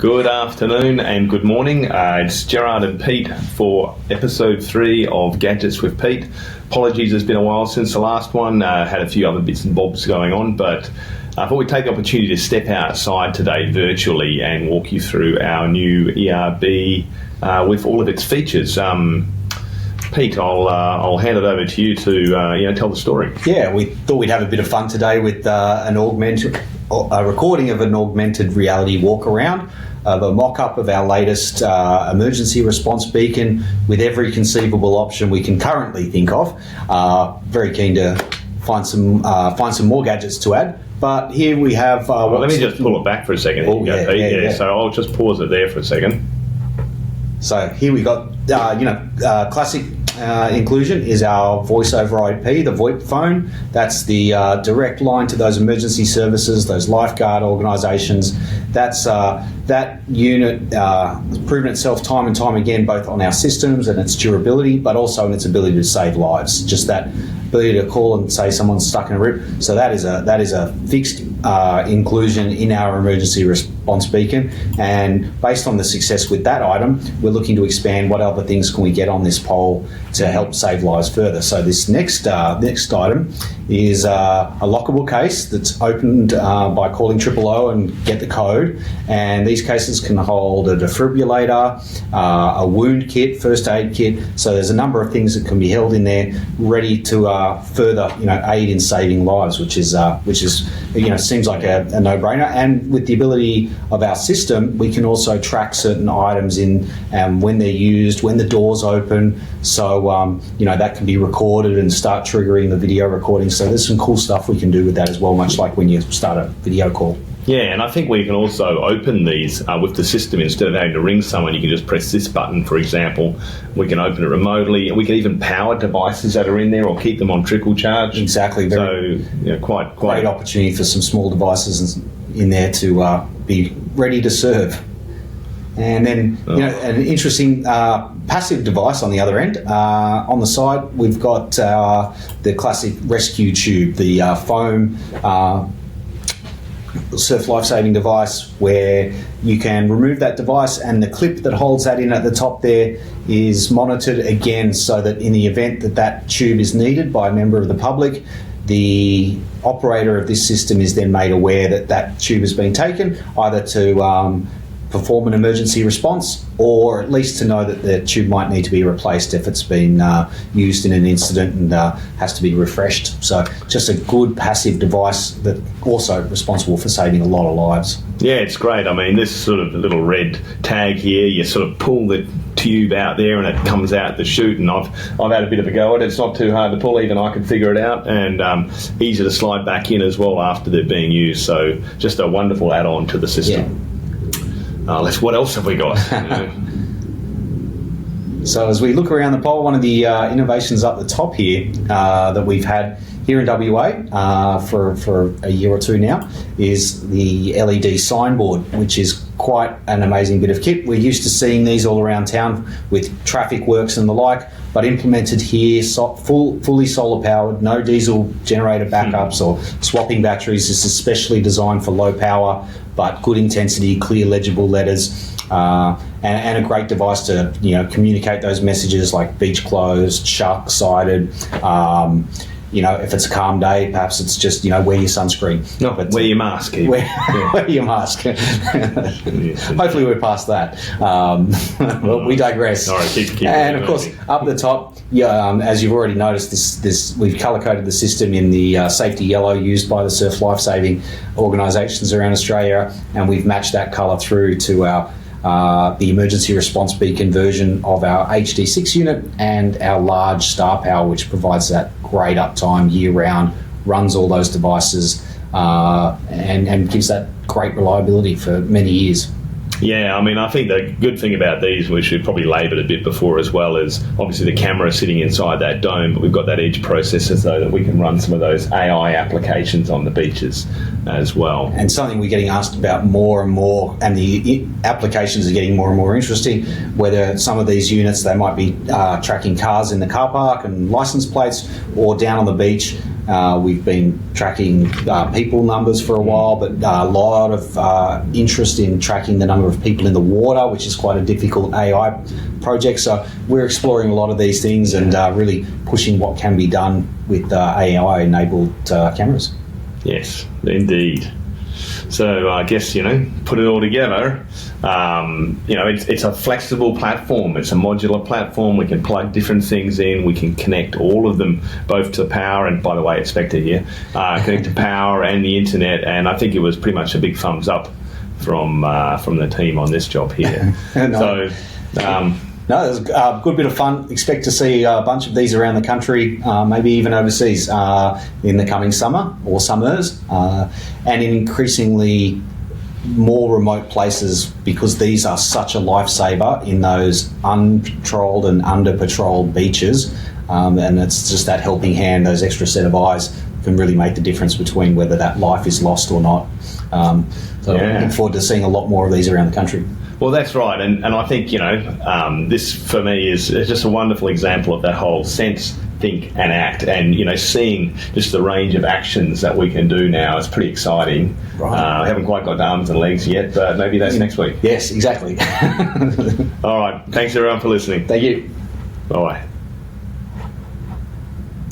Good afternoon and good morning. It's Gerard and Pete for episode 3 of Gadgets with Pete. Apologies, it's been a while since the last one. Had a few other bits and bobs going on, but I thought we'd take the opportunity to step outside today virtually and walk you through our new ERB with all of its features. Pete, I'll hand it over to you to tell the story. Yeah, we thought we'd have a bit of fun today with a recording of an augmented reality walk around of a mock-up of our latest emergency response beacon with every conceivable option we can currently think of. Very keen to find some more gadgets to add. But here we have... let me just pull it back for a second. Yeah. So I'll just pause it there for a second. So here we got, classic inclusion is our voice over IP, the VoIP phone. That's the direct line to those emergency services, those lifeguard organisations. That unit proven itself time and time again, both on our systems and its durability, but also in its ability to save lives. Just that ability to call and say someone's stuck in a rip. So that is a fixed inclusion in our emergency response beacon. And based on the success with that item, we're looking to expand what other things can we get on this pole to help save lives further. So this next item is a lockable case that's opened by calling 000 and get the code. And these cases can hold a defibrillator, a wound kit, first aid kit. So there's a number of things that can be held in there, ready to further, aid in saving lives, which is seems like a no-brainer. And with the ability of our system, we can also track certain items in when they're used, when the doors open. So that can be recorded and start triggering the video recording. So there's some cool stuff we can do with that as well, much like when you start a video call. Yeah, and I think we can also open these with the system. Instead of having to ring someone, you can just press this button, for example. We can open it remotely. We can even power devices that are in there or keep them on trickle charge. Exactly. Quite great opportunity for some small devices in there to be ready to serve. And then, an interesting passive device on the other end. On the side, we've got the classic rescue tube, the foam surf life-saving device, where you can remove that device and the clip that holds that in at the top there is monitored again, so that in the event that tube is needed by a member of the public, the operator of this system is then made aware that tube has been taken, either to perform an emergency response, or at least to know that the tube might need to be replaced if it's been used in an incident and has to be refreshed. So just a good passive device that also responsible for saving a lot of lives. Yeah, it's great. I mean, this sort of little red tag here, you sort of pull the tube out there and it comes out the chute, and I've had a bit of a go at it. It's not too hard to pull, even I can figure it out, and easy to slide back in as well after they're being used. So just a wonderful add-on to the system. Yeah. What else have we got? So as we look around the pole, one of the innovations up the top here that we've had here in WA for a year or two now is the LED signboard, which is quite an amazing bit of kit. We're used to seeing these all around town with traffic works and the like, but implemented here, fully solar powered, no diesel generator backups or swapping batteries. This is specially designed for low power, but good intensity, clear legible letters, and a great device to communicate those messages like beach closed, shark sighted. If it's a calm day, perhaps it's just wear your sunscreen. No, but wear your mask. Wear your mask. Hopefully we're past that. Well, we digress. All right, keep and of course, up the top, as you've already noticed, this we've colour-coded the system in the safety yellow used by the surf life-saving organisations around Australia, and we've matched that colour through to our the emergency response beacon version of our HD6 unit and our large star power, which provides that great uptime year-round, runs all those devices, and gives that great reliability for many years. Yeah, I mean, I think the good thing about these, we should probably label it a bit before as well, is obviously the camera sitting inside that dome, but we've got that edge processor so that we can run some of those AI applications on the beaches as well. And something we're getting asked about more and more, and the applications are getting more and more interesting, whether some of these units, they might be tracking cars in the car park and license plates, or down on the beach, We've been tracking people numbers for a while, but a lot of interest in tracking the number of people in the water, which is quite a difficult AI project. So we're exploring a lot of these things and really pushing what can be done with AI-enabled cameras. Yes, indeed. So I guess, put it all together, it's a flexible platform. It's a modular platform. We can plug different things in. We can connect all of them, both to power, and by the way, it's Spectur here, connect to power and the internet. And I think it was pretty much a big thumbs up from the team on this job here. No. No, there's a good bit of fun. Expect to see a bunch of these around the country, maybe even overseas in the coming summer or summers, and in increasingly more remote places, because these are such a lifesaver in those unpatrolled and under-patrolled beaches. And it's just that helping hand, those extra set of eyes can really make the difference between whether that life is lost or not. I'm looking forward to seeing a lot more of these around the country. Well, that's right, and I think, this for me is just a wonderful example of that whole sense, think and act, and, seeing just the range of actions that we can do now is pretty exciting. Right. I haven't quite got arms and legs yet, but maybe that's next week. Yes, exactly. All right, thanks everyone for listening. Thank you. Bye-bye.